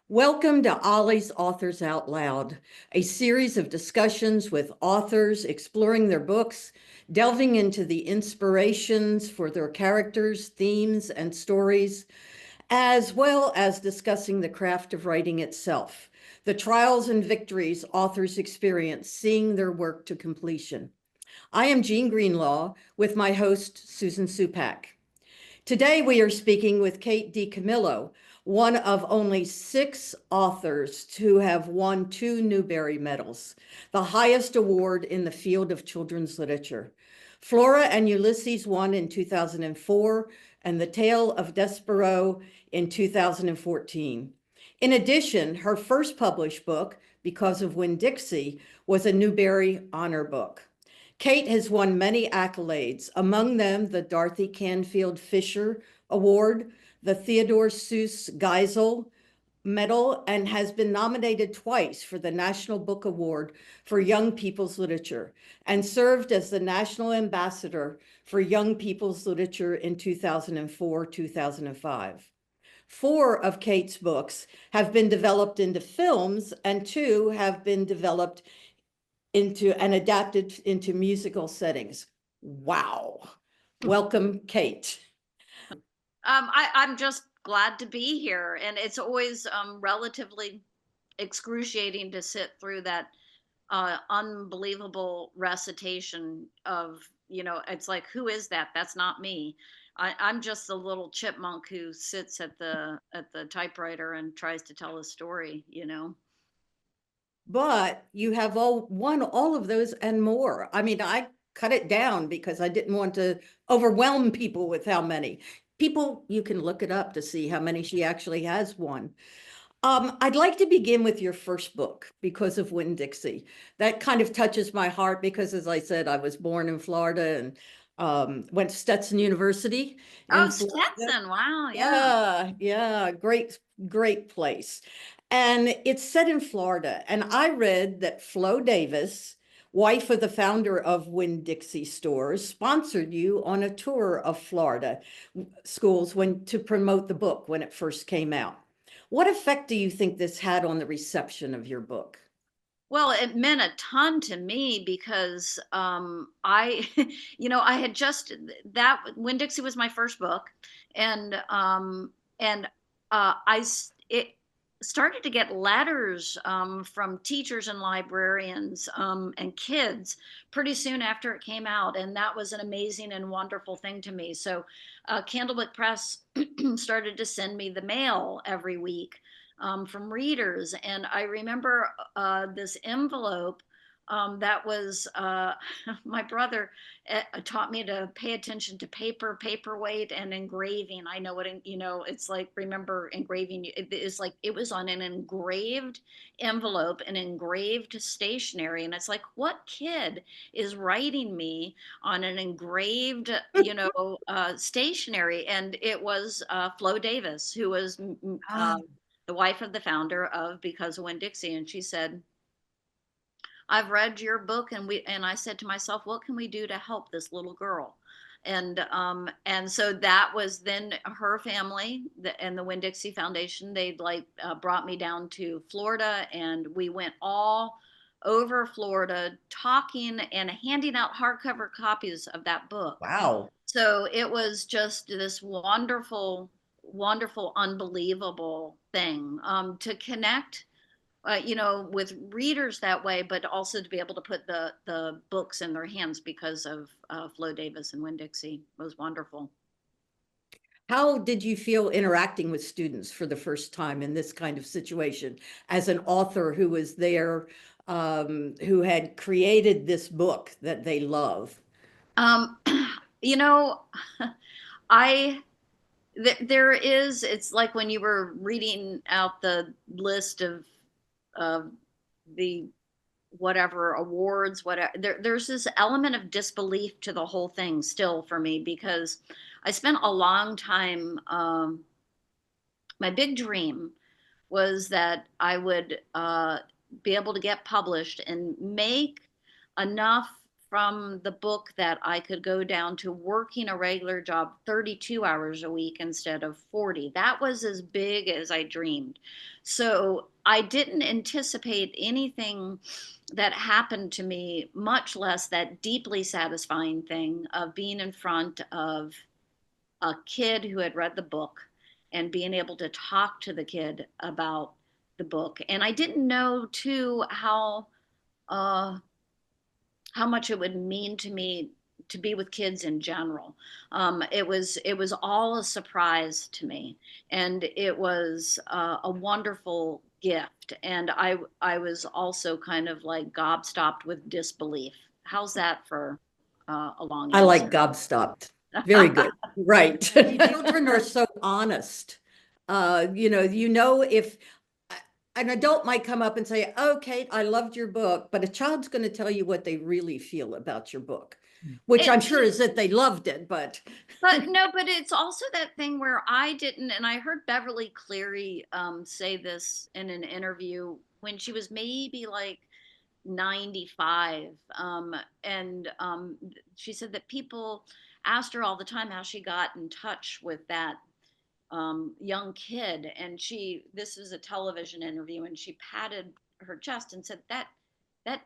Welcome to OLLI's Authors Out Loud, a series of discussions with authors exploring their books, delving into the inspirations for their characters, themes, and stories, as well as discussing the craft of writing itself, the trials and victories authors experience seeing their work to completion. I am Jean Greenlaw with my host, Susan Supak. Today, we are speaking with Kate DiCamillo, one of only 6 authors to have won 2 Newbery Medals, the highest award in the field of children's literature. Flora and Ulysses won in 2004, and The Tale of Despereaux in 2014. In addition, her first published book, Because of Winn-Dixie, was a Newbery Honor Book. Kate has won many accolades, among them the Dorothy Canfield Fisher Award, the Theodore Seuss Geisel Medal, and has been nominated twice for the National Book Award for Young People's Literature, and served as the National Ambassador for Young People's Literature in 2004-2005. 4 of Kate's books have been developed into films, and 2 have been developed into and adapted into musical settings. Wow. Welcome, Kate. I'm just glad to be here, and it's always relatively excruciating to sit through that unbelievable recitation of, it's like, who is that? That's not me. I'm just a little chipmunk who sits at the typewriter and tries to tell a story. But you have won all of those and more. I mean, I cut it down because I didn't want to overwhelm people with how many. People, you can look it up to see how many she actually has won. I'd like to begin with your first book, Because of Winn-Dixie. That kind of touches my heart because, as I said, I was born in Florida and went to Stetson University in Oh, Florida. Stetson! Wow, yeah. Yeah, great place. And it's set in Florida. And I read that Flo Davis, wife of the founder of Winn-Dixie Stores, sponsored you on a tour of Florida schools to promote the book when it first came out. What effect do you think this had on the reception of your book? Well, it meant a ton to me because I, I had just that When Dixie was my first book, and it started to get letters from teachers and librarians and kids pretty soon after it came out, and that was an amazing and wonderful thing to me. So, Candlewick Press started to send me the mail every week from readers. And I remember this envelope that was my brother taught me to pay attention to paperweight, and engraving. I know it's like, remember engraving? It's like it was on an engraved envelope, an engraved stationery, and it's like, what kid is writing me on an engraved, stationery? And it was Flo Davis, who was Ah, the wife of the founder of Because of Winn-Dixie, and she said, "I've read your book," and I said to myself, "What can we do to help this little girl?" And so that was then her family and the Winn-Dixie Foundation. They brought me down to Florida, and we went all over Florida talking and handing out hardcover copies of that book. wow. So it was just this wonderful, wonderful, unbelievable thing to connect, with readers that way, but also to be able to put the books in their hands because of Flo Davis and Winn-Dixie was wonderful. How did you feel interacting with students for the first time in this kind of situation as an author who was there, who had created this book that they love? Um, you know, I there is, it's like when you were reading out the list of the whatever awards, whatever, there's this element of disbelief to the whole thing still for me, because I spent a long time, my big dream was that I would be able to get published and make enough from the book that I could go down to working a regular job 32 hours a week instead of 40. That was as big as I dreamed. So I didn't anticipate anything that happened to me, much less that deeply satisfying thing of being in front of a kid who had read the book and being able to talk to the kid about the book. And I didn't know too uh, how much it would mean to me to be with kids in general. It was all a surprise to me, and it was a wonderful gift. And I was also kind of like gobstopped with disbelief. How's that for a long I like answer? gobstopped. Very good. Right. Children are so honest. If an adult might come up and say, "Oh, Kate, I loved your book," but a child's going to tell you what they really feel about your book, which I'm It, sure is that they loved it, but but no, but it's also that thing where I didn't, and I heard Beverly Cleary say this in an interview when she was maybe like 95. And she said that people asked her all the time how she got in touch with that young kid. And this is a television interview, and she patted her chest and said, that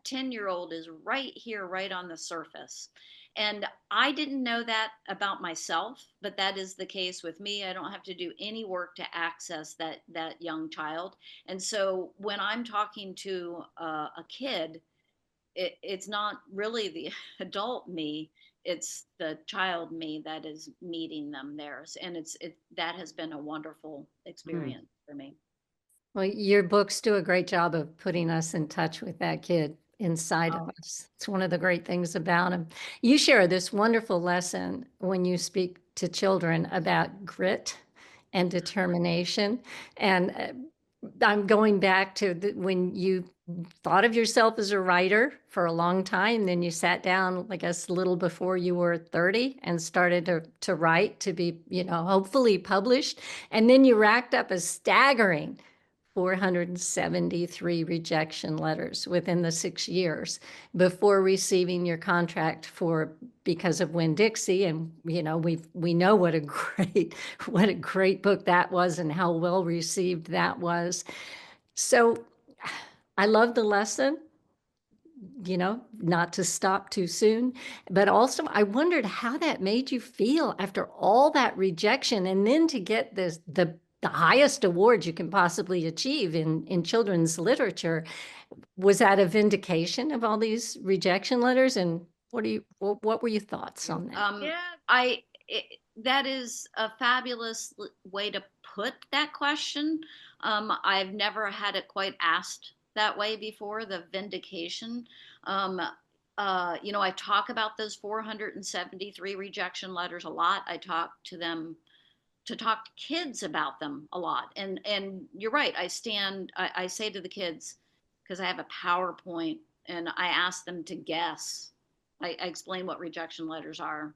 10-year-old is right here, right on the surface. And I didn't know that about myself, but that is the case with me. I don't have to do any work to access that young child. And so when I'm talking to a kid, it's not really the adult me, it's the child me that is meeting them there. And that has been a wonderful Mm. experience for me. Well, your books do a great job of putting us in touch with that kid inside of Oh, us. It's one of the great things about him. You share this wonderful lesson when you speak to children about grit and determination. And I'm going back to when you thought of yourself as a writer for a long time, then you sat down, I guess, a little before you were 30 and started to write to be, hopefully published. And then you racked up a staggering 473 rejection letters within the 6 years before receiving your contract for Because of Winn-Dixie. And, we know what a great book that was and how well received that was. So I love the lesson, not to stop too soon. But also, I wondered how that made you feel after all that rejection, and then to get the highest award you can possibly achieve in children's literature. Was that a vindication of all these rejection letters? And what were your thoughts on that? yeah. That is a fabulous way to put that question. I've never had it quite asked that way before, the vindication. Um, I talk about those 473 rejection letters a lot. I talk to kids about them a lot. And you're right. I say to the kids, because I have a PowerPoint, and I ask them to guess. I explain what rejection letters are,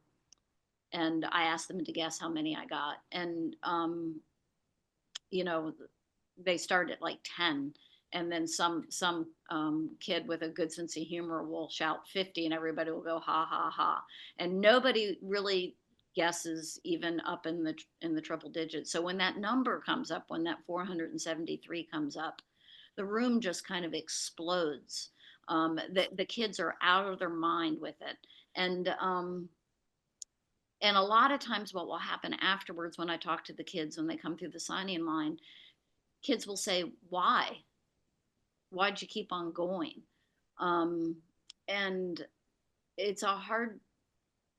and I asked them to guess how many I got. And you know, they start at like 10, and then some kid with a good sense of humor will shout 50, and everybody will go ha ha ha. And nobody really guesses even up in the triple digits. So when that number comes up, when that 473 comes up, the room just kind of explodes. The kids are out of their mind with it. And a lot of times, what will happen afterwards when I talk to the kids when they come through the signing line, kids will say, "Why? Why'd you keep on going?" Um, and it's a hard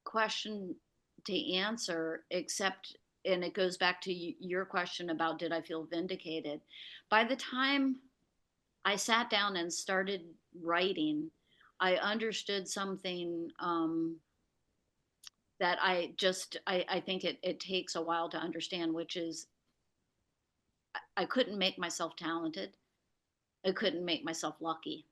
question to answer, except, and it goes back to your question about did I feel vindicated? By the time I sat down and started writing, I understood something that I think it takes a while to understand, which is I couldn't make myself talented. I couldn't make myself lucky,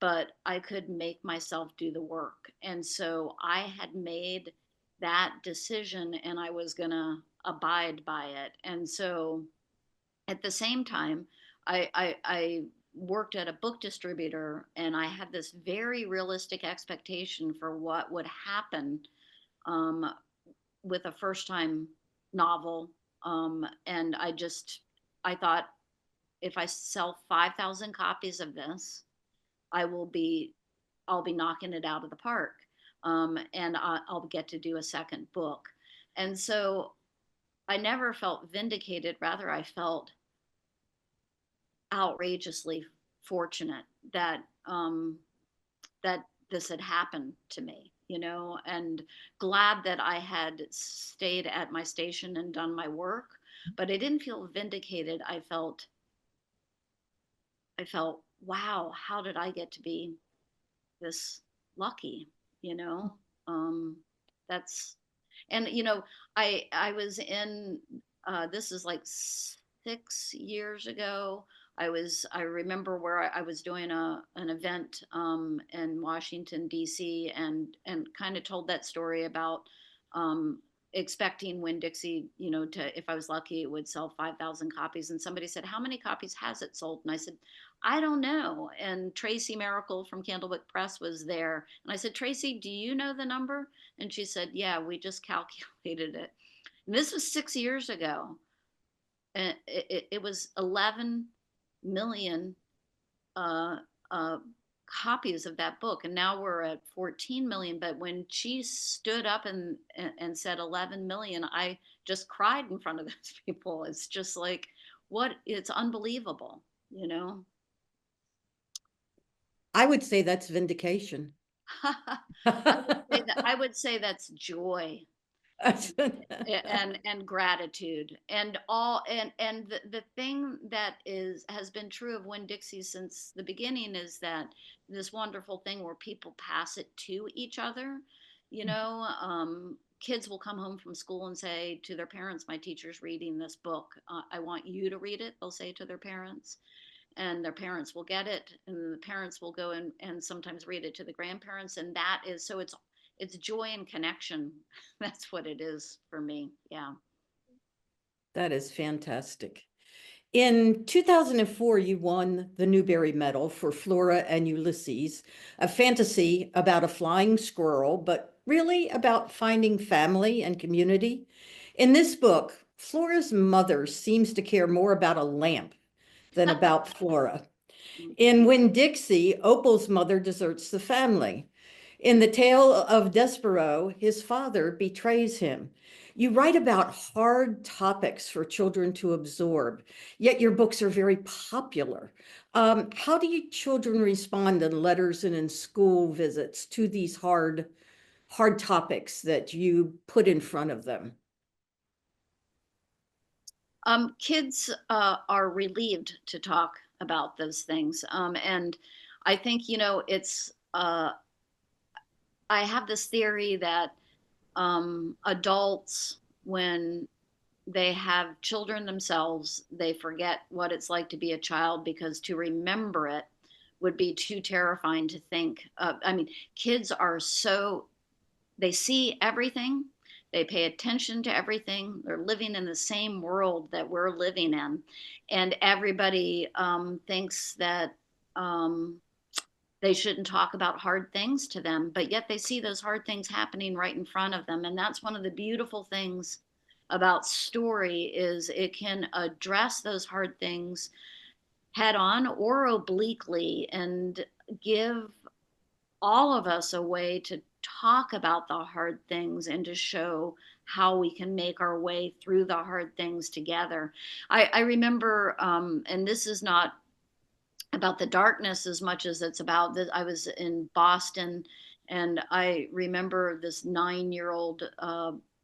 but I could make myself do the work. And so I had made that decision, and I was going to abide by it. And so at the same time, I worked at a book distributor, and I had this very realistic expectation for what would happen um, with a first time novel. And I thought, if I sell 5,000 copies of this, I will be, I'll be knocking it out of the park. And I'll get to do a second book. And so I never felt vindicated. Rather, I felt outrageously fortunate that that this had happened to me, and glad that I had stayed at my station and done my work. But I didn't feel vindicated. I felt, wow, how did I get to be this lucky? You know, that's, and I was in. This is like 6 years ago. I remember where I was doing an event in Washington D.C. and kind of told that story about expecting Winn-Dixie, to, if I was lucky, it would sell 5,000 copies. And somebody said, "How many copies has it sold?" And I said, "I don't know." And Tracy Miracle from Candlewick Press was there. And I said, "Tracy, do you know the number?" And she said, "Yeah, we just calculated it." And this was 6 years ago. And it was 11 million uh, uh, copies of that book. And now we're at 14 million. But when she stood up and said 11 million, I just cried in front of those people. It's just like, it's unbelievable, you know? I would say that's vindication. I would say that's joy and gratitude and all, and the thing that has been true of Winn-Dixie since the beginning is that this wonderful thing where people pass it to each other. Kids will come home from school and say to their parents, "My teacher's reading this book. I want you to read it," they'll say to their parents. And their parents will get it, and the parents will go and sometimes read it to the grandparents. And that is, so it's joy and connection. That's what it is for me. Yeah. That is fantastic. In 2004, you won the Newbery Medal for Flora and Ulysses, a fantasy about a flying squirrel, but really about finding family and community. In this book, Flora's mother seems to care more about a lamp than about Flora. In Winn-Dixie, Opal's mother deserts the family. In the tale of Despero, his father betrays him. You write about hard topics for children to absorb, yet your books are very popular. How do you children respond in letters and in school visits to these hard topics that you put in front of them? Kids are relieved to talk about those things. And I think, it's, I have this theory that adults, when they have children themselves, they forget what it's like to be a child, because to remember it would be too terrifying to think. I mean, kids are they see everything, they pay attention to everything, they're living in the same world that we're living in. And everybody thinks that they shouldn't talk about hard things to them, but yet they see those hard things happening right in front of them. And that's one of the beautiful things about story, is it can address those hard things head on or obliquely, and give all of us a way to talk about the hard things and to show how we can make our way through the hard things together. I remember, and this is not about the darkness as much as it's about that. I was in Boston, and I remember this 9-year-old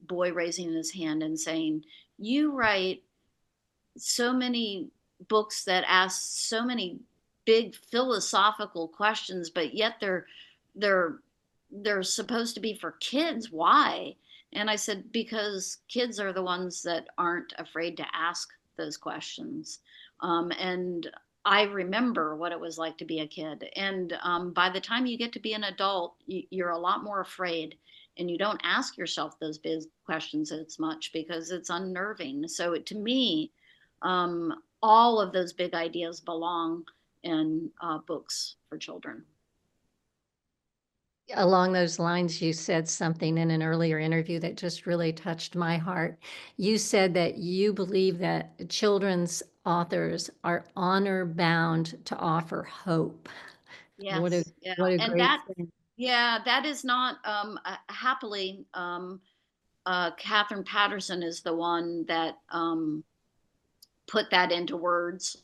boy raising his hand and saying, "You write so many books that ask so many big philosophical questions, but yet they're supposed to be for kids. Why?" And I said, "Because kids are the ones that aren't afraid to ask those questions." And I remember what it was like to be a kid. And by the time you get to be an adult, you're a lot more afraid, and you don't ask yourself those big questions as much because it's unnerving. So to me, all of those big ideas belong in books for children. Along those lines, you said something in an earlier interview that just really touched my heart. You said that you believe that children's authors are honor bound to offer hope. What a Yes, yeah, what a and great that, thing. yeah, that is not happily. Catherine Patterson is the one that put that into words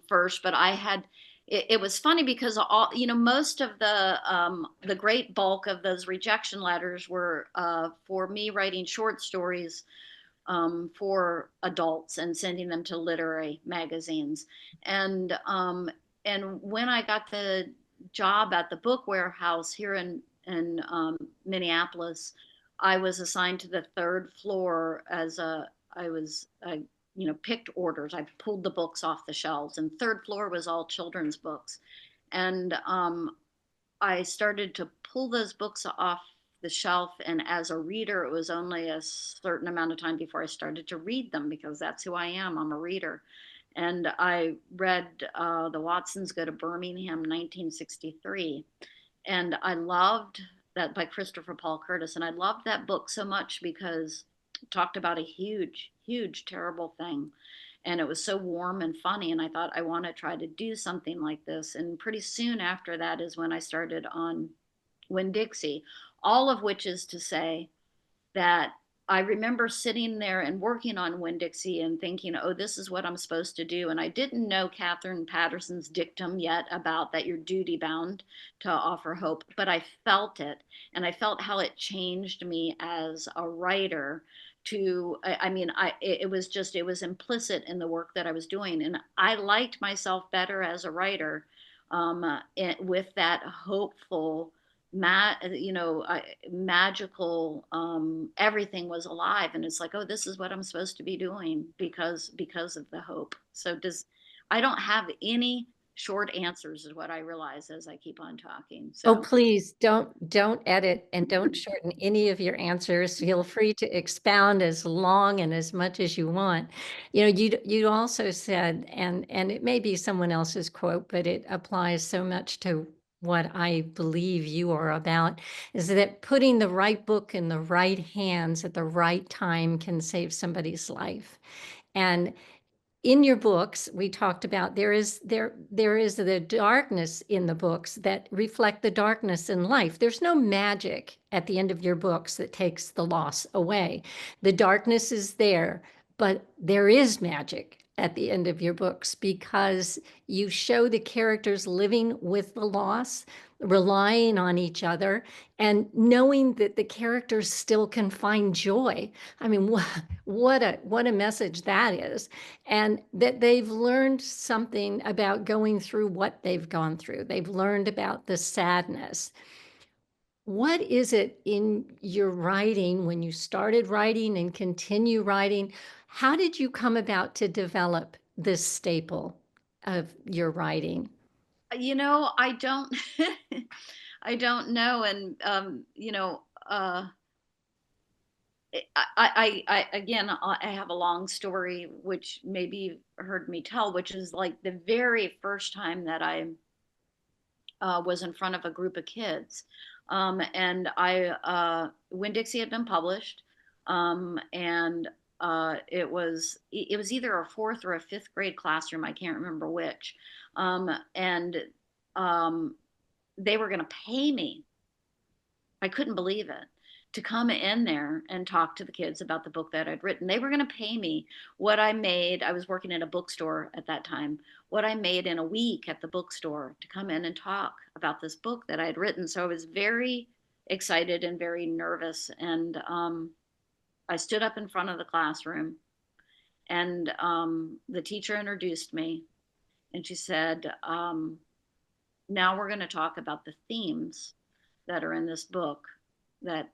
first, but I had. It was funny because all, most of the great bulk of those rejection letters were for me writing short stories for adults and sending them to literary magazines. And when I got the job at the book warehouse here in Minneapolis, I was assigned to the third floor as a I was picked orders. I pulled the books off the shelves, and third floor was all children's books. And I started to pull those books off the shelf. And as a reader, it was only a certain amount of time before I started to read them, because that's who I am. I'm a reader. And I read The Watsons Go to Birmingham, 1963. And I loved that, by Christopher Paul Curtis. And I loved that book so much because it talked about a huge, huge, terrible thing. And it was so warm and funny. And I thought, I want to try to do something like this. And pretty soon after that is when I started on Winn-Dixie, all of which is to say that I remember sitting there and working on Winn-Dixie and thinking, oh, this is what I'm supposed to do. And I didn't know Catherine Patterson's dictum yet about that you're duty bound to offer hope, but I felt it. And I felt how it changed me as a writer it was implicit in the work that I was doing. And I liked myself better as a writer with that hopeful, magical, everything was alive. And it's like, oh, this is what I'm supposed to be doing because of the hope. I don't have any short answers, is what I realize as I keep on talking. Oh, So please don't edit and don't shorten any of your answers. Feel free to expound as long and as much as you want. You also said, and it may be someone else's quote, but it applies so much to what I believe you are about, is that putting the right book in the right hands at the right time can save somebody's life. And in your books, we talked about there is the darkness in the books that reflect the darkness in life. There's no magic at the end of your books that takes the loss away. The darkness is there, but there is magic at the end of your books because you show the characters living with the loss, relying on each other, and knowing that the characters still can find joy. I mean, what a message that is. And that they've learned something about going through what they've gone through. They've learned about the sadness. What is it in your writing when you started writing and continue writing? How did you come about to develop this staple of your writing? I don't I don't know. And I have a long story, which maybe you've heard me tell, which is like the very first time that I was in front of a group of kids. And Winn-Dixie had been published, and it was either a fourth or a fifth grade classroom. I can't remember which. And they were going to pay me. I couldn't believe it, to come in there and talk to the kids about the book that I'd written. They were going to pay me what I made. I was working in a bookstore at that time, what I made in a week at the bookstore, to come in and talk about this book that I had written. So I was very excited and very nervous. And I stood up in front of the classroom, and the teacher introduced me, and she said, now we're going to talk about the themes that are in this book that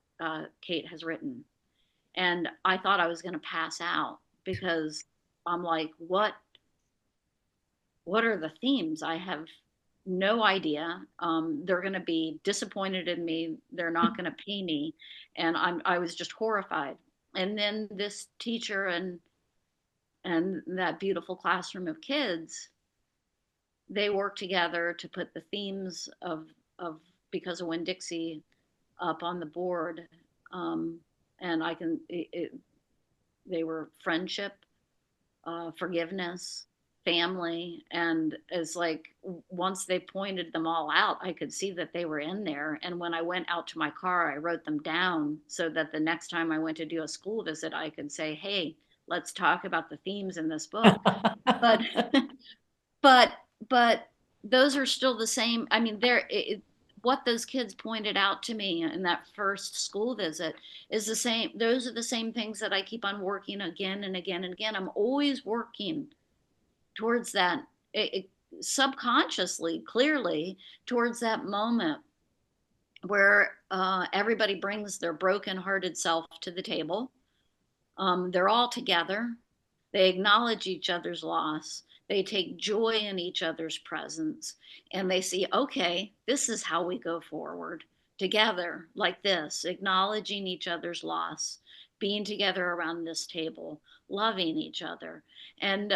Kate has written. And I thought I was going to pass out, because I'm like, what are the themes? I have no idea. They're going to be disappointed in me. They're not going to pay me. And I was just horrified. And then this teacher and that beautiful classroom of kids they worked together to put the themes of Because of Winn-Dixie up on the board. Um, and they were friendship, forgiveness, family, and it's like once they pointed them all out, I could see that they were in there. And when I went out to my car, I wrote them down so that the next time I went to do a school visit, I could say, "Hey, let's talk about the themes in this book." But but but those are still the same. I mean, what those kids pointed out to me in that first school visit is the same. Those are the same things that I keep on working again and again and again. I'm always working towards that, subconsciously, clearly, towards that moment where everybody brings their broken-hearted self to the table. They're all together. They acknowledge each other's loss. They take joy in each other's presence. And they see, okay, this is how we go forward together, like this, acknowledging each other's loss, being together around this table, loving each other. And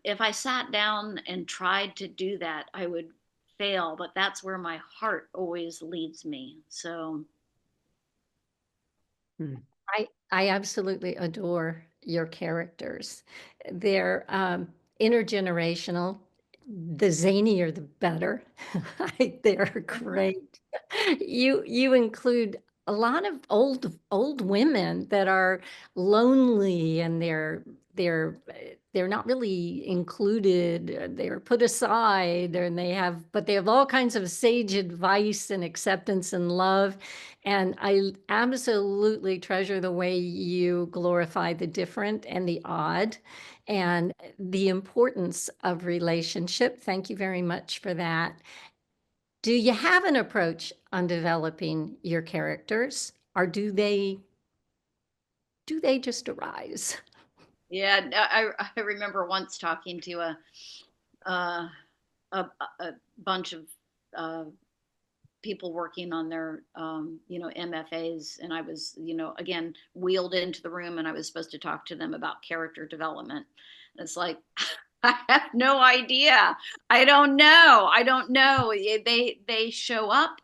if I sat down and tried to do that, I would fail, but that's where my heart always leads me. So I absolutely adore your characters. They're intergenerational. The zanier, the better. They're great. You include a lot of old women that are lonely, and they're not really included. They're put aside, and but they have all kinds of sage advice and acceptance and love. And I absolutely treasure the way you glorify the different and the odd and the importance of relationship. Thank you very much for that. Do you have an approach on developing your characters, or do they just arise? yeah, I remember once talking to uh, a bunch of people working on their MFAs, and I was, again, wheeled into the room, and I was supposed to talk to them about character development. And it's like, I have no idea. I don't know. They show up.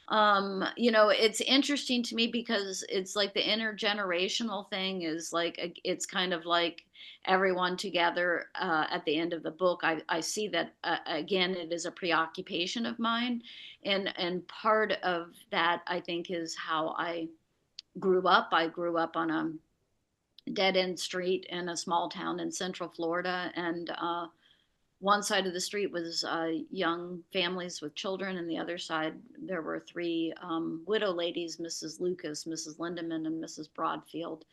It's interesting to me because it's like the intergenerational thing is like it's kind of like everyone together at the end of the book. I see that again, it is a preoccupation of mine, and part of that I think is how I grew up. I grew up on a dead end street in a small town in Central Florida, and one side of the street was young families with children, and the other side there were three widow ladies, Mrs. Lucas, Mrs. Lindeman, and Mrs. Broadfield,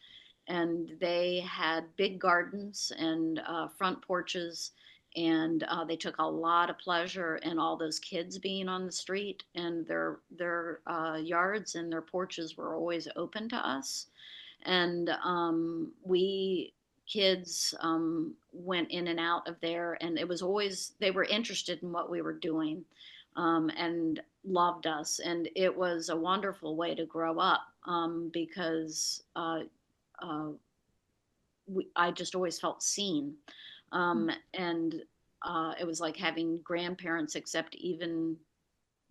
and they had big gardens and front porches, and they took a lot of pleasure in all those kids being on the street, and their yards and their porches were always open to us, and we kids went in and out of there, and it was always they were interested in what we were doing, and loved us, and it was a wonderful way to grow up, because I just always felt seen, and it was like having grandparents, except even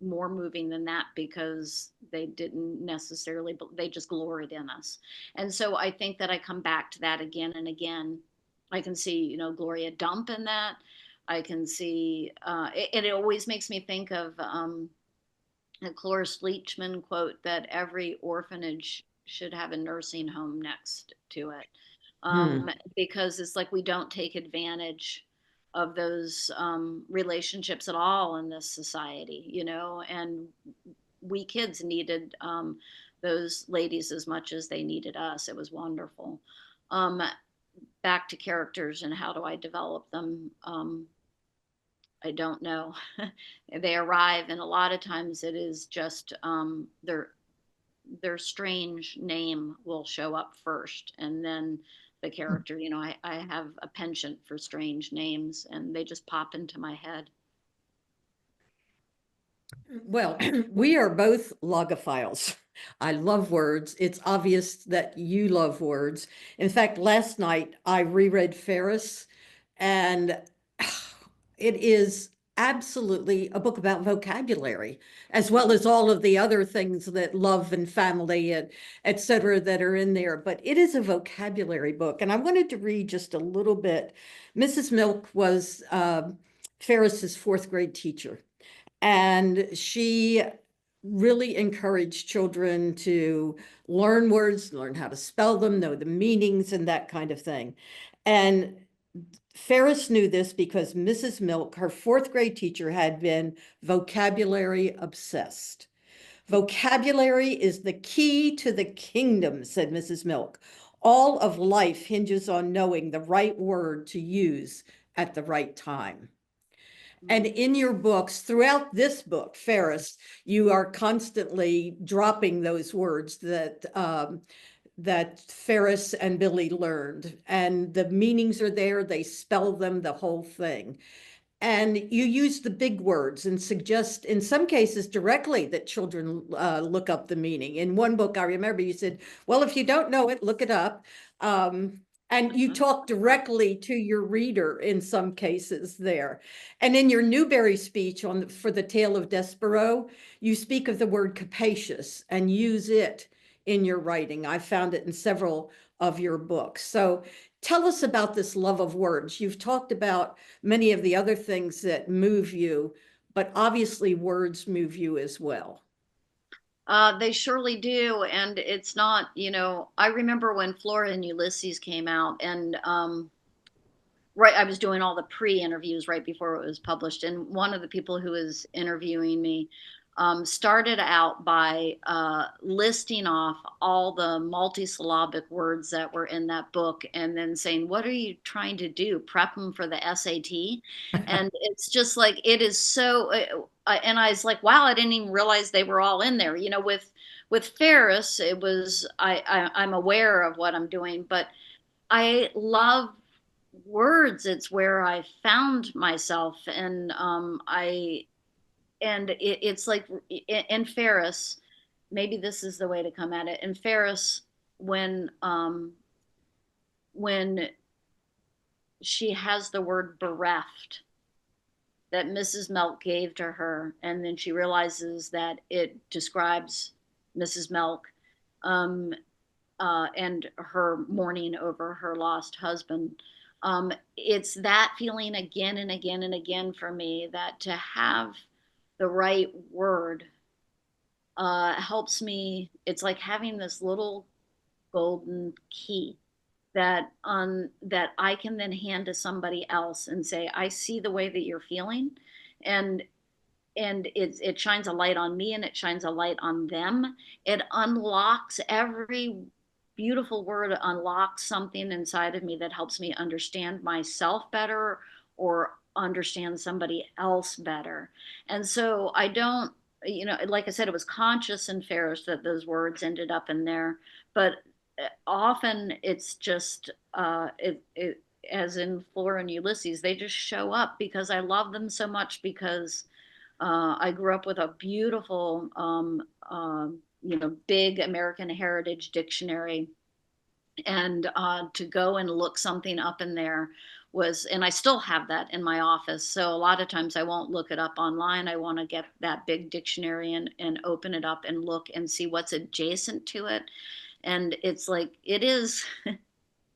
more moving than that because they didn't necessarily, they just gloried in us. And so I think that I come back to that again and again. I can see, Gloria Dump in that. I can see, it always makes me think of a Cloris Leachman quote that every orphanage should have a nursing home next to it. Because it's like we don't take advantage of those relationships at all in this society, and we kids needed those ladies as much as they needed us. It was wonderful. Back to characters and how do I develop them? I don't know. They arrive, and a lot of times it is just their strange name will show up first, and then the character. I have a penchant for strange names, and they just pop into my head. Well, we are both logophiles. I love words. It's obvious that you love words. In fact, last night I reread Ferris, and it is absolutely a book about vocabulary, as well as all of the other things that love and family and et cetera that are in there. But it is a vocabulary book. And I wanted to read just a little bit. Mrs. Milk was Ferris's fourth grade teacher, and she really encouraged children to learn words, learn how to spell them, know the meanings, and that kind of thing. And Ferris knew this because Mrs. Milk, her fourth grade teacher, had been vocabulary obsessed. Vocabulary is the key to the kingdom, said Mrs. Milk. All of life hinges on knowing the right word to use at the right time. And in your books, throughout this book, Ferris, you are constantly dropping those words that Ferris and Billy learned, and the meanings are there. They spell them, the whole thing. And you use the big words and suggest, in some cases, directly that children look up the meaning. In one book, I remember you said, well, if you don't know it, look it up. And you talk directly to your reader in some cases there. And in your Newbery speech for the Tale of Despereaux, you speak of the word capacious and use it in your writing. I found it in several of your books. So tell us about this love of words. You've talked about many of the other things that move you, but obviously words move you as well. They surely do. And it's not, I remember when Flora and Ulysses came out, and right, I was doing all the pre-interviews right before it was published. And one of the people who was interviewing me started out by listing off all the multisyllabic words that were in that book, and then saying, what are you trying to do? Prep them for the SAT? And it's just like, it is so, and I was like, wow, I didn't even realize they were all in there. With Ferris, it was, I'm aware of what I'm doing, but I love words. It's where I found myself. It's like in Ferris, maybe this is the way to come at it. In Ferris, when she has the word bereft that Mrs. Milk gave to her, and then she realizes that it describes Mrs. Milk and her mourning over her lost husband. It's that feeling again and again and again for me, that to have the right word helps me. It's like having this little golden key that I can then hand to somebody else and say, I see the way that you're feeling, and it shines a light on me, and it shines a light on them. It unlocks every beautiful word, unlocks something inside of me that helps me understand myself better or understand somebody else better. And so I don't, like I said, it was conscious and Ferris that those words ended up in there, but often it's just as in Flora and Ulysses, they just show up because I love them so much, because I grew up with a beautiful big American Heritage Dictionary, and to go and look something up in there was, and I still have that in my office. So a lot of times I won't look it up online. I want to get that big dictionary and open it up and look and see what's adjacent to it. And it's like, it is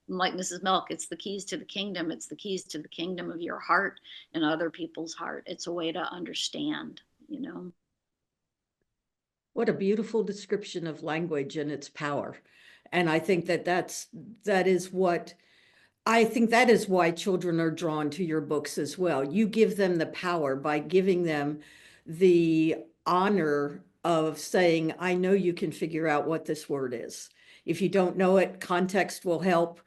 like Mrs. Milk, it's the keys to the kingdom. It's the keys to the kingdom of your heart and other people's heart. It's a way to understand. What a beautiful description of language and its power. And I think that is what I think that is why children are drawn to your books as well. You give them the power by giving them the honor of saying, I know you can figure out what this word is. If you don't know it, context will help.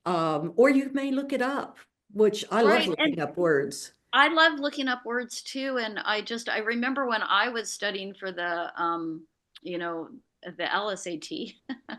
Or you may look it up, which I love Right. looking up words. I love looking up words too. And I remember when I was studying for the LSAT,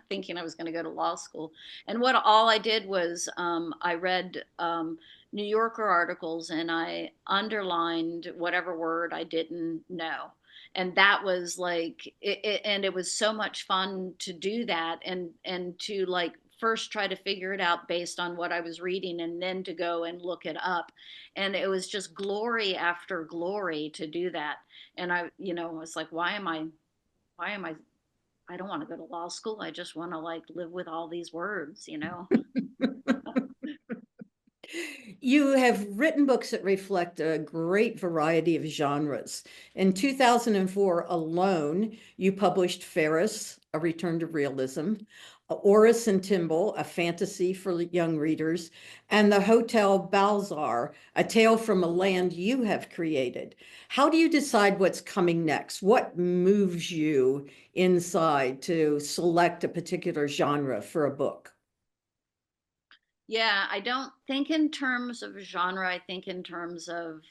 thinking I was going to go to law school. And all I did was I read New Yorker articles, and I underlined whatever word I didn't know. And that was like, and it was so much fun to do that, and to like first try to figure it out based on what I was reading and then to go and look it up. And it was just glory after glory to do that. And I, it's like, why am I don't want to go to law school. I just want to like live with all these words. You have written books that reflect a great variety of genres. In 2004 alone, you published Ferris, A Return to Realism, Oris and Timble, a fantasy for young readers, and The Hotel Balzar, a tale from a land you have created. How do you decide what's coming next? What moves you inside to select a particular genre for a book? Yeah, I don't think in terms of genre. I think in terms of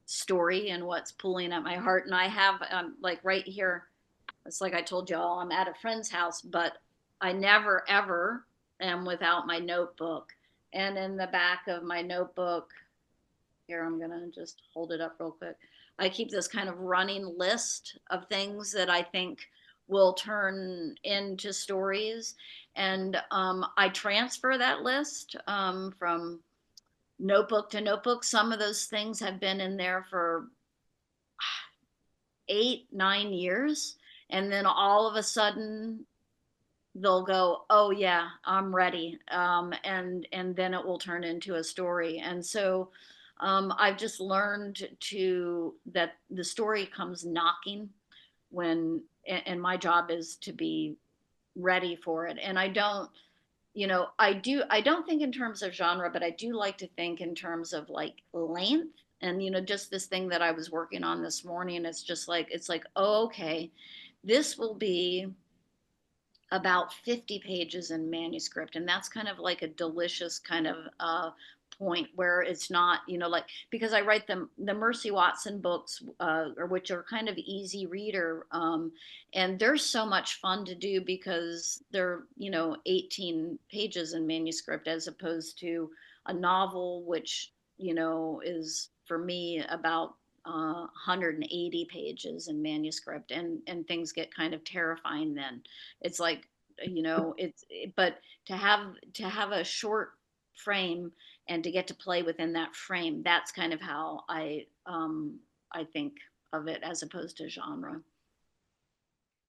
story and what's pulling at my heart. And I have like right here, it's like I told you all, I'm at a friend's house, but I never ever am without my notebook. And in the back of my notebook, here, I'm gonna just hold it up real quick. I keep this kind of running list of things that I think will turn into stories. And I transfer that list from notebook to notebook. Some of those things have been in there for 8, 9 years. And then all of a sudden they'll go, oh yeah, I'm ready. And then it will turn into a story. And so I've just learned that the story comes knocking and my job is to be ready for it. And I don't think in terms of genre, but I do like to think in terms of like length. And just this thing that I was working on this morning, it's like, oh, okay, this will be about 50 pages in manuscript. And that's kind of like a delicious kind of point where it's not, like, because I write the Mercy Watson books, or which are kind of easy reader. And they're so much fun to do because they're, 18 pages in manuscript as opposed to a novel, which, is for me about 180 pages in manuscript, and things get kind of terrifying then. It's like, but to have a short frame and to get to play within that frame, that's kind of how I think of it as opposed to genre.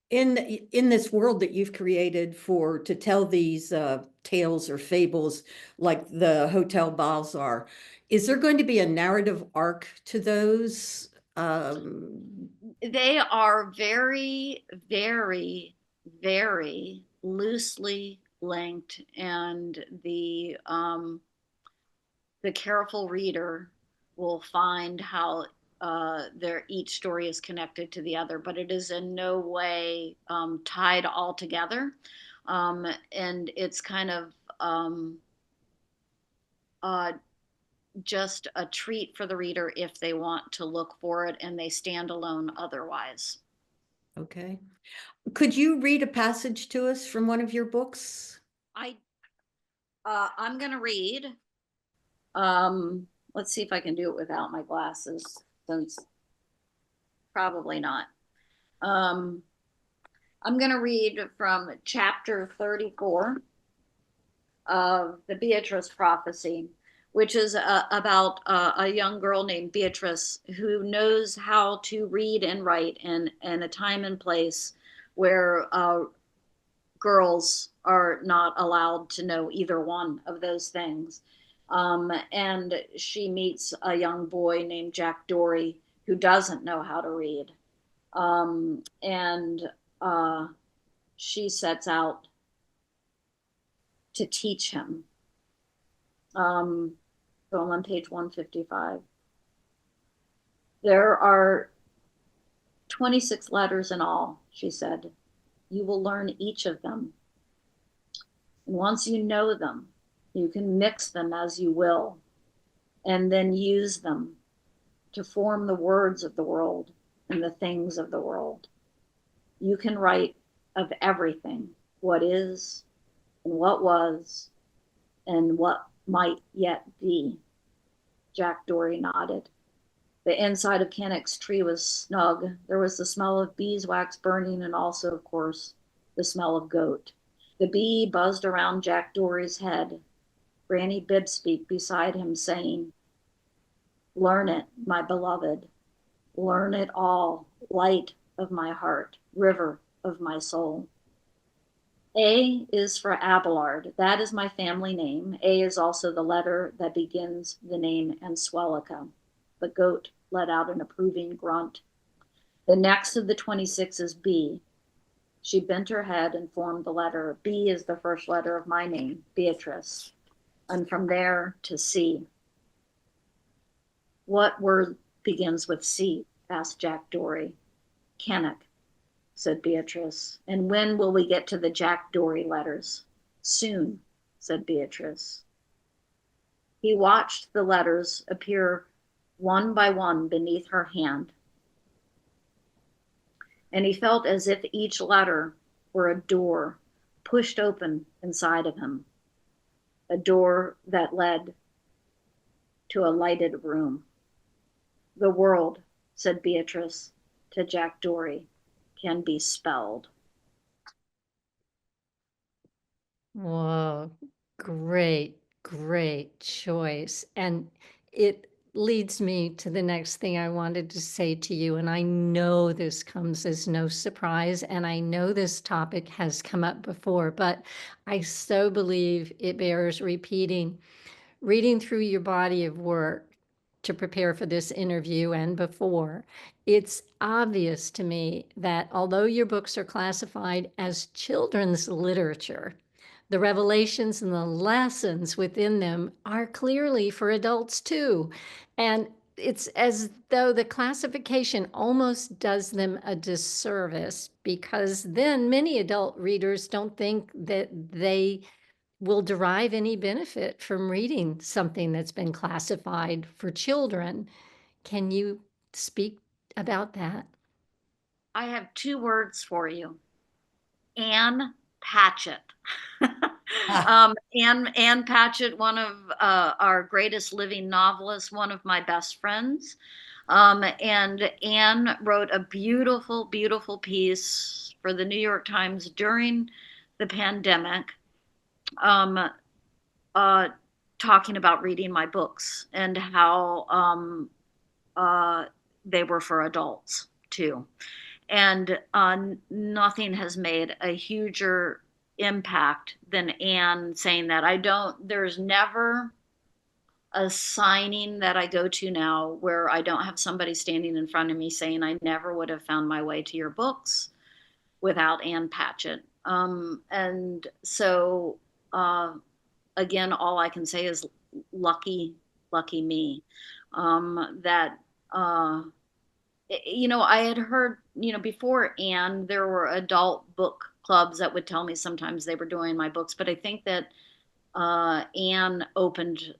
In this world that you've created to tell these tales or fables like the Hotel Balzar, is there going to be a narrative arc to those? They are very, very, very loosely linked, and the careful reader will find how each story is connected to the other, but it is in no way tied all together. And it's kind of uh, just a treat for the reader if they want to look for it, and they stand alone otherwise. Okay. Could you read a passage to us from one of your books? I'm going to read. Let's see if I can do it without my glasses, since probably not. I'm going to read from chapter 34 of the Beatrice Prophecy, which is about a young girl named Beatrice who knows how to read and write in a time and place where girls are not allowed to know either one of those things. And she meets a young boy named Jack Dory who doesn't know how to read. And she sets out to teach him. So I'm on page 155. There are 26 letters in all, she said. You will learn each of them. And once you know them, you can mix them as you will, and then use them to form the words of the world and the things of the world. You can write of everything, what is and what was and what might yet be. Jack Dory nodded. The inside of Cannock's tree was snug. There was the smell of beeswax burning and also, of course, the smell of goat. The bee buzzed around Jack Dory's head, Granny Bibspeak beside him saying, "Learn it, my beloved. Learn it all, light of my heart, river of my soul." A is for Abelard. That is my family name. A is also the letter that begins the name Answelica. The goat let out an approving grunt. The next of the 26 is B. She bent her head and formed the letter. B is the first letter of my name, Beatrice. And from there to C. "What word begins with C?" asked Jack Dory. "Kennick," said Beatrice. "And when will we get to the Jack Dory letters?" "Soon," said Beatrice. He watched the letters appear one by one beneath her hand, and he felt as if each letter were a door pushed open inside of him, a door that led to a lighted room. "The world," said Beatrice to Jack Dory, "can be spelled." Whoa, great, great choice. And it leads me to the next thing I wanted to say to you. And I know this comes as no surprise, and I know this topic has come up before, but I so believe it bears repeating. Reading through your body of work to prepare for this interview and before, it's obvious to me that although your books are classified as children's literature, the revelations and the lessons within them are clearly for adults too. And it's as though the classification almost does them a disservice, because then many adult readers don't think that they will derive any benefit from reading something that's been classified for children. Can you speak about that? I have two words for you: Anne Patchett. Ah, Anne Patchett, one of our greatest living novelists, one of my best friends. And Anne wrote a beautiful, beautiful piece for the New York Times during the pandemic, um, uh, talking about reading my books and how uh, they were for adults too. And nothing has made a huger impact than Anne saying that. There's never a signing that I go to now where I don't have somebody standing in front of me saying, "I never would have found my way to your books without Anne Patchett." And so, again, all I can say is lucky, lucky me. That, I had heard, before Anne, there were adult book clubs that would tell me sometimes they were doing my books, but I think that Anne opened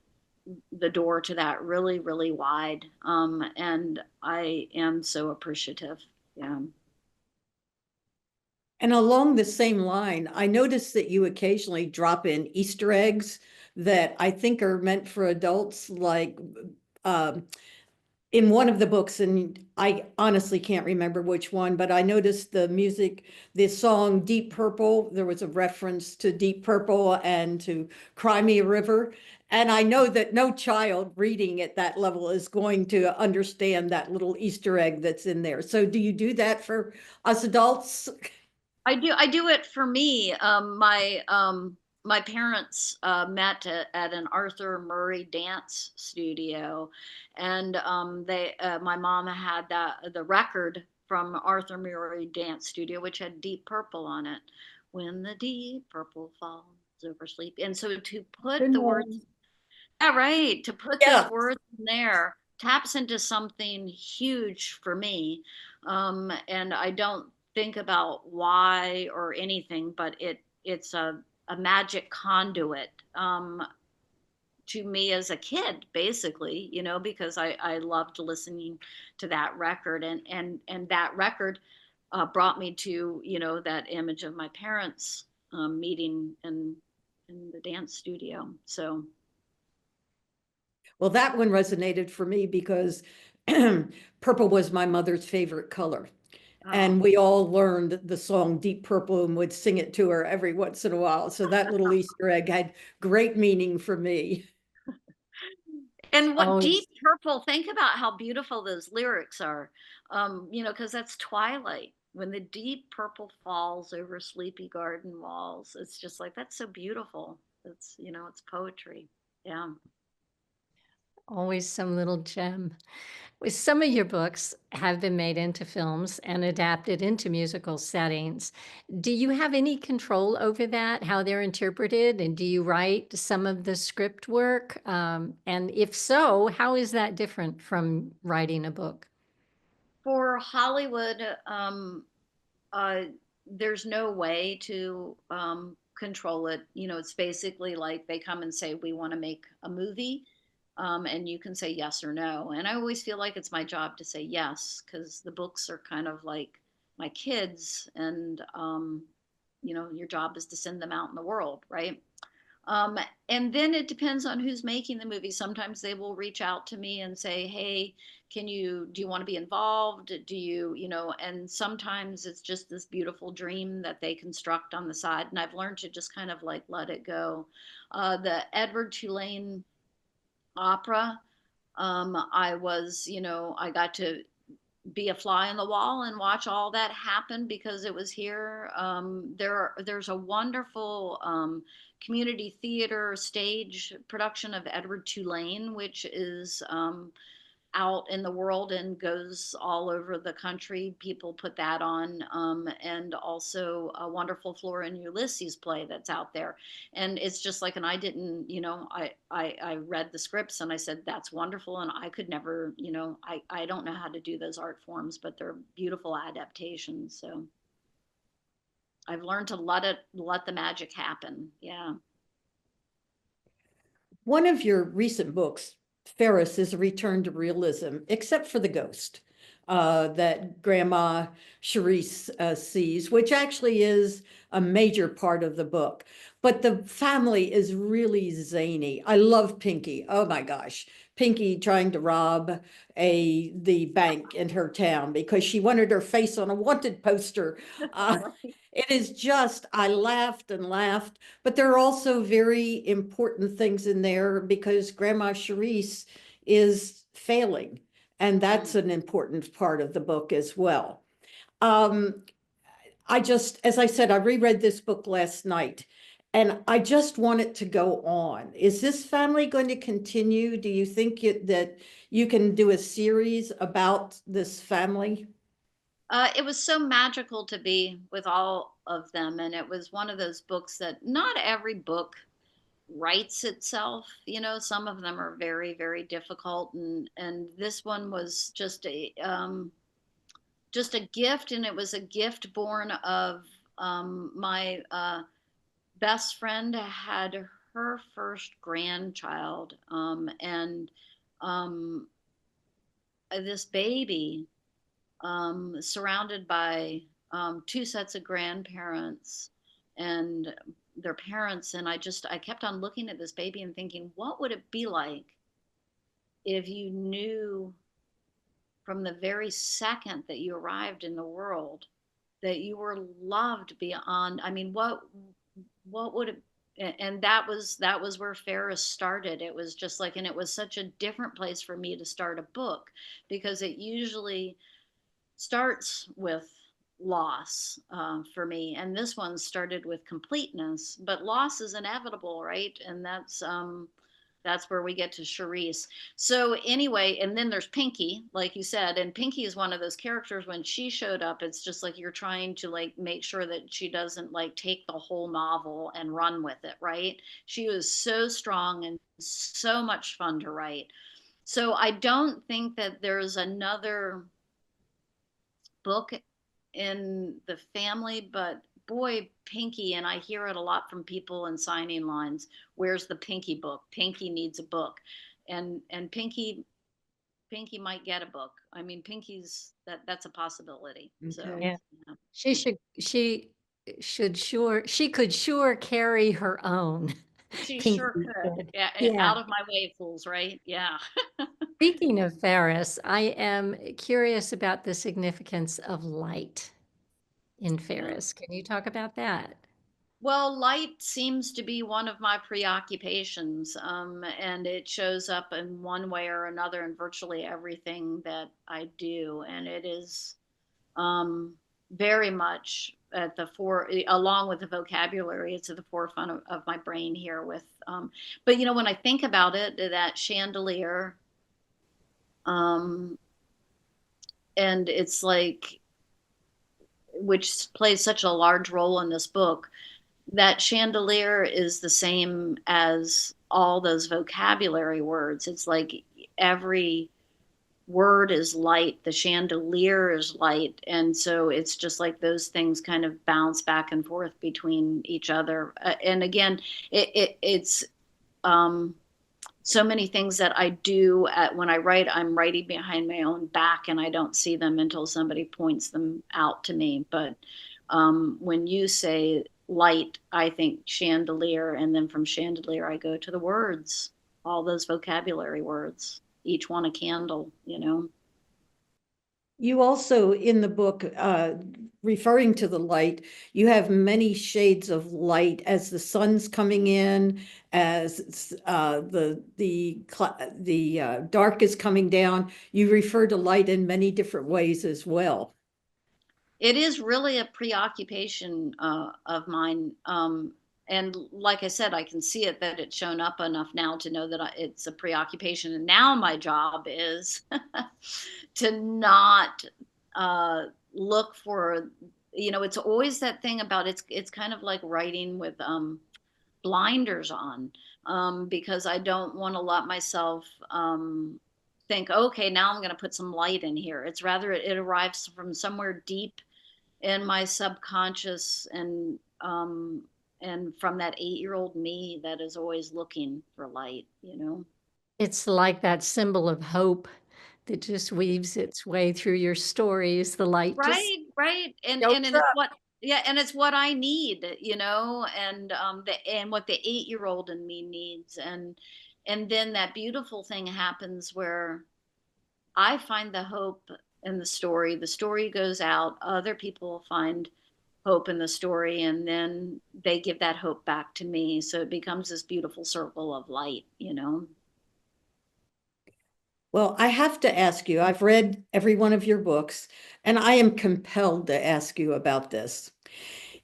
the door to that really, really wide. And I am so appreciative. Yeah. and along the same line, I noticed that you occasionally drop in Easter eggs that I think are meant for adults, like um, in one of the books, and I honestly can't remember which one, but I noticed the music, the song Deep Purple, there was a reference to Deep Purple and to Cry Me a River. And I know that no child reading at that level is going to understand that little Easter egg that's in there. So do you do that for us adults? I do it for me. My parents met at an Arthur Murray dance studio, and my mom had the record from Arthur Murray Dance Studio, which had Deep Purple on it. "When the deep purple falls over sleep," and so to put the words, yeah, right, to put those Yeah. words in there taps into something huge for me. And I don't think about why or anything, but it's a magic conduit to me as a kid, basically, because I loved listening to that record, and that record brought me to, that image of my parents meeting in the dance studio. So Well, that one resonated for me because purple was my mother's favorite color. And we all learned the song Deep Purple and would sing it to her every once in a while. So that little Easter egg had great meaning for me. And what Oh, Deep Purple, think about how beautiful those lyrics are. Because that's twilight. When the deep purple falls over sleepy garden walls, it's just like, that's so beautiful. It's poetry. Yeah. always some little gem. Well, some of your books have been made into films and adapted into musical settings. Do you have any control over that, how they're interpreted? And do you write some of the script work? And if so, how is that different from writing a book? For Hollywood, uh, there's no way to control it. It's basically like they come and say, we want to make a movie. And you can say yes or no. And I always feel like it's my job to say yes, because the books are kind of like my kids. And, your job is to send them out in the world, right? Um, and then it depends on who's making the movie. Sometimes they will reach out to me and say, hey, do you want to be involved? And sometimes it's just this beautiful dream that they construct on the side. And I've learned to just kind of like let it go. The Edward Tulane opera, I got to be a fly on the wall and watch all that happen because it was here. There's a wonderful community theater stage production of Edward Tulane, which is out in the world and goes all over the country. People put that on, and also a wonderful Flora and Ulysses play that's out there. And it's just like, and I didn't, I read the scripts and I said, that's wonderful. And I could never, I don't know how to do those art forms, but they're beautiful adaptations. So I've learned to let the magic happen. Yeah. One of your recent books, Ferris, is a return to realism, except for the ghost that Grandma Charisse sees, which actually is a major part of the book. But the family is really zany. I love Pinky. Oh my gosh. Pinky trying to rob the bank in her town because she wanted her face on a wanted poster. It is just, I laughed and laughed, but there are also very important things in there because Grandma Charisse is failing, and that's an important part of the book as well. As I said, I reread this book last night, and I just want it to go on. Is this family going to continue? Do you think that you can do a series about this family? It was so magical to be with all of them. And it was one of those books that not every book writes itself. Some of them are very, very difficult. And this one was just a gift. And it was a gift born of my best friend had her first grandchild. And this baby, surrounded by two sets of grandparents and their parents. And I kept on looking at this baby and thinking, what would it be like if you knew from the very second that you arrived in the world that you were loved beyond? I mean, what would it, and that was where Ferris started. It was just like, and it was such a different place for me to start a book, because it usually starts with loss for me, and this one started with completeness. But loss is inevitable, right? And that's where we get to Charisse. So anyway, and then there's Pinky, like you said, and Pinky is one of those characters. When she showed up, it's just like you're trying to like make sure that she doesn't like take the whole novel and run with it, right? She was so strong and so much fun to write. So I don't think that there's another book in the family, but boy, Pinky, and I hear it a lot from people in signing lines. Where's the Pinky book? Pinky needs a book. And Pinky might get a book. I mean, that's a possibility. So Okay. Yeah. yeah. She could sure carry her own. She Pinky sure could. could. Yeah, Yeah. out of my way, fools, right? Yeah. Speaking of Ferris, I am curious about the significance of light in Ferris. Can you talk about that? Well, light seems to be one of my preoccupations, and it shows up in one way or another in virtually everything that I do. And it is very much at the along with the vocabulary, it's at the forefront of my brain here with, but when I think about it, that chandelier, um, and it's like, which plays such a large role in this book, that chandelier is the same as all those vocabulary words. It's like every word is light, the chandelier is light. And so it's just like those things kind of bounce back and forth between each other. And again, it's so many things that I do when I write, I'm writing behind my own back and I don't see them until somebody points them out to me. But when you say light, I think chandelier, and then from chandelier, I go to the words, all those vocabulary words, each one a candle, You also, in the book, referring to the light, you have many shades of light as the sun's coming in, as the dark is coming down. You refer to light in many different ways as well. It is really a preoccupation of mine. And like I said, I can see it that it's shown up enough now to know that it's a preoccupation. And now my job is to not look for, it's always that thing about it's kind of like writing with blinders on, because I don't want to let myself think, okay, now I'm going to put some light in here. It's rather it arrives from somewhere deep in my subconscious, and from that 8-year-old me that is always looking for light. It's like that symbol of hope that just weaves its way through your stories. The light just Right. And shows and it's up. what yeah, and it's what I need, and what the 8-year-old in me needs. And then that beautiful thing happens where I find the hope in the story goes out, other people find hope in the story, and then they give that hope back to me. So it becomes this beautiful circle of light. Well, I have to ask you, I've read every one of your books, and I am compelled to ask you about this.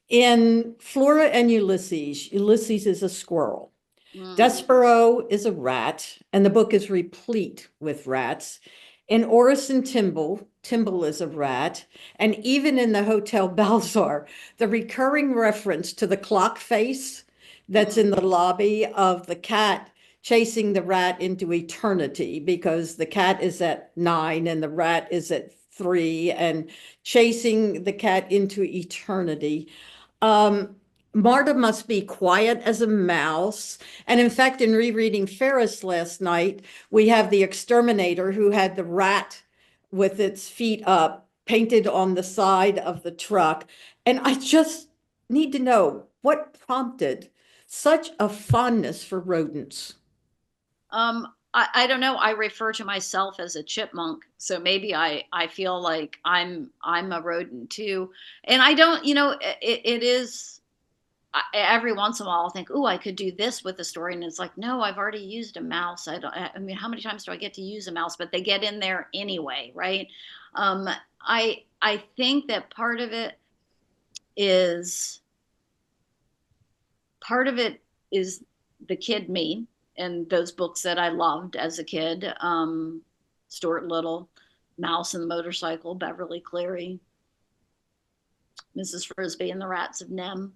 In Flora and Ulysses, Ulysses is a squirrel. Mm. Despero is a rat, and the book is replete with rats. In Orison Timble, Timble is a rat. And even in the Hotel Balzar, the recurring reference to the clock face that's in Mm. the lobby of the cat chasing the rat into eternity, because the cat is at 9 and the rat is at 3, and chasing the cat into eternity. Um, Marta must be quiet as a mouse. And in fact, in rereading Ferris last night, we have the exterminator who had the rat with its feet up painted on the side of the truck. And I just need to know what prompted such a fondness for rodents. I don't know. I refer to myself as a chipmunk, so maybe I feel like I'm a rodent too. And I don't, it is every once in a while I'll think, oh, I could do this with the story, and it's like, no, I've already used a mouse. I mean, how many times do I get to use a mouse? But they get in there anyway, right? Um, I think that is part of it is the kid me and those books that I loved as a kid. Stuart Little, Mouse and the Motorcycle, Beverly Cleary, Mrs. Frisbee and the Rats of Nem.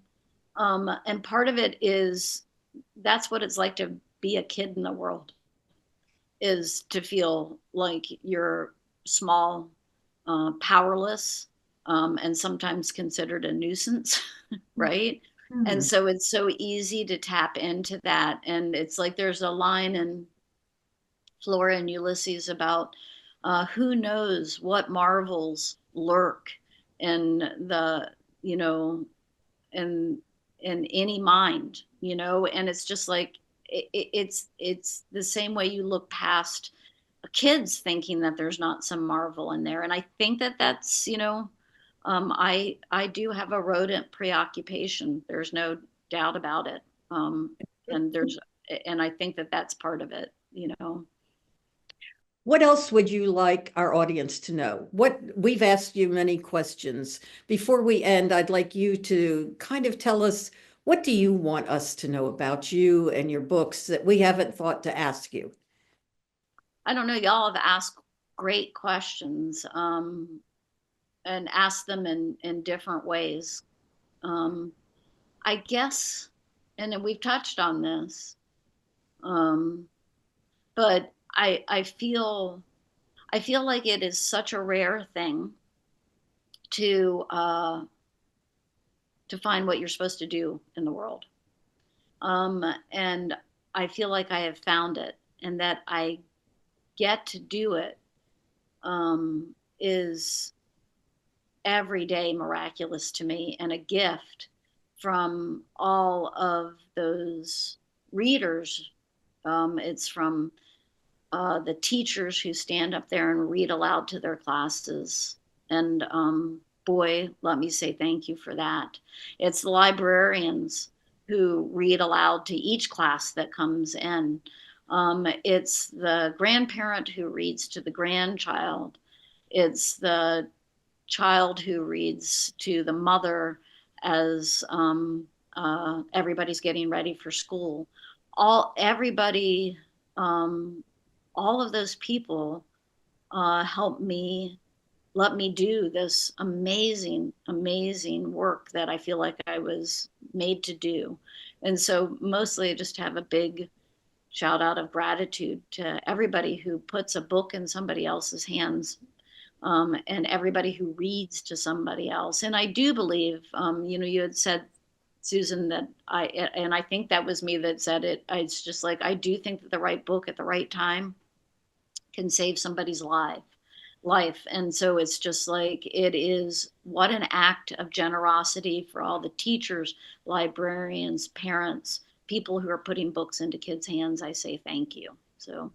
And part of it is that's what it's like to be a kid in the world, is to feel like you're small, powerless, and sometimes considered a nuisance, right? And so it's so easy to tap into that. And it's like there's a line in Flora and Ulysses about who knows what marvels lurk in the, you know, in any mind. And it's just like it's the same way you look past kids thinking that there's not some marvel in there. And I think that that's, I do have a rodent preoccupation. There's no doubt about it. And and I think that that's part of it. What else would you like our audience to know? We've asked you many questions. Before we end, I'd like you to kind of tell us, what do you want us to know about you and your books that we haven't thought to ask you? I don't know. Y'all have asked great questions, and asked them in different ways. I guess, and then we've touched on this, um, but I feel like it is such a rare thing to find what you're supposed to do in the world. And I feel like I have found it, and that I get to do it is every day miraculous to me, and a gift from all of those readers. It's from the teachers who stand up there and read aloud to their classes. And boy, let me say thank you for that. It's the librarians who read aloud to each class that comes in. It's the grandparent who reads to the grandchild. It's the child who reads to the mother as everybody's getting ready for school. Everybody, all of those people help me, let me do this amazing, amazing work that I feel like I was made to do. And so mostly I just have a big shout out of gratitude to everybody who puts a book in somebody else's hands, and everybody who reads to somebody else. And I do believe, you had said, Susan, that and I think that was me that said it. It's just like, I do think that the right book at the right time can save somebody's life. And so it's just like, it is, what an act of generosity for all the teachers, librarians, parents, people who are putting books into kids' hands. I say thank you. So.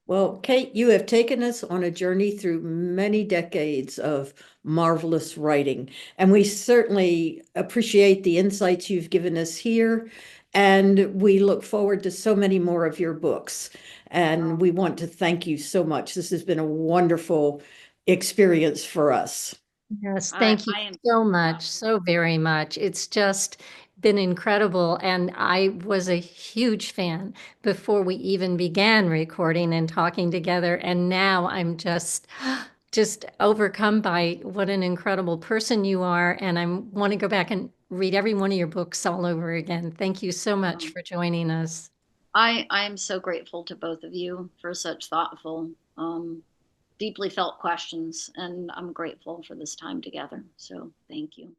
Well, Kate, you have taken us on a journey through many decades of marvelous writing, and we certainly appreciate the insights you've given us here. And we look forward to so many more of your books. And we want to thank you so much. This has been a wonderful experience for us. Yes, I, thank you I am. so much, so very much. It's just been incredible. And I was a huge fan before we even began recording and talking together. And now I'm just overcome by what an incredible person you are. And I want to go back and read every one of your books all over again. Thank you so much for joining us. I am so grateful to both of you for such thoughtful, deeply felt questions, and I'm grateful for this time together. So thank you.